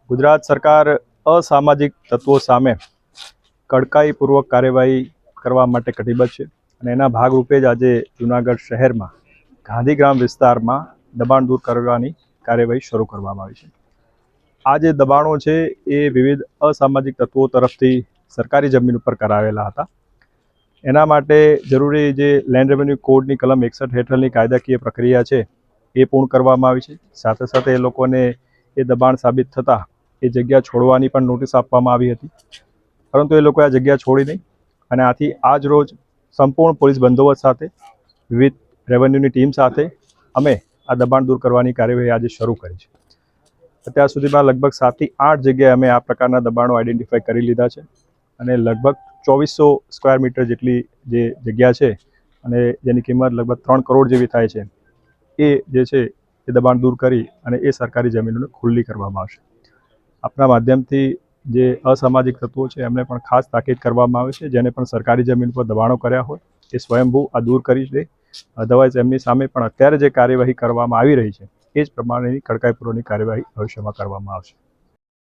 ગુજરાત સરકાર અસામાજિક તત્વો સામે કડકાઈપૂર્વક કાર્યવાહી કરવા માટે કટિબદ્ધ છે અને એના ભાગરૂપે જ આજે જૂનાગઢ શહેરમાં ગાંધીગ્રામ વિસ્તારમાં દબાણ દૂર કરવાની કાર્યવાહી શરૂ કરવામાં આવી છે। આ જે દબાણો છે એ વિવિધ અસામાજિક તત્વો તરફથી સરકારી જમીન ઉપર કરાવેલા હતા। એના માટે જરૂરી જે લેન્ડ રેવન્યુ કોડની કલમ 61 હેઠળની કાયદાકીય પ્રક્રિયા છે એ પૂર્ણ કરવામાં આવી છે। સાથે સાથે એ લોકોને એ દબાણ સાબિત થતાં એ જગ્યા છોડવાની પણ નોટિસ આપવામાં આવી હતી, પરંતુ એ લોકોએ આ જગ્યા છોડી નહીં અને આથી આજ રોજ સંપૂર્ણ પોલીસ બંદોબસ્ત સાથે વિવિધ રેવન્યુની ટીમ સાથે અમે આ દબાણ દૂર કરવાની કાર્યવાહી આજે શરૂ કરી છે। અત્યાર સુધીમાં લગભગ 7 થી 8 જગ્યાએ અમે આ પ્રકારના દબાણો આઈડેન્ટિફાઈ કરી લીધા છે અને લગભગ 2400 સ્ક્વેર મીટર જેટલી જે જગ્યા છે અને જેની કિંમત લગભગ 3 કરોડ જેવી થાય છે એ જે છે એ દબાણ દૂર કરી અને એ સરકારી જમીનોને ખુલ્લી કરવામાં આવશે। આપના માધ્યમથી જે અસામાજિક તત્વો છે એમને પણ ખાસ તાકીદ કરવામાં આવે છે, જેને પણ સરકારી જમીન પર દબાણો કર્યા હોય એ સ્વયંભૂ આ દૂર કરી દે, અધરવાઇઝ એમની સામે પણ અત્યારે જે કાર્યવાહી કરવામાં આવી રહી છે એ જ પ્રમાણેની કડકાઈપૂર્વકની કાર્યવાહી ભવિષ્યમાં કરવામાં આવશે।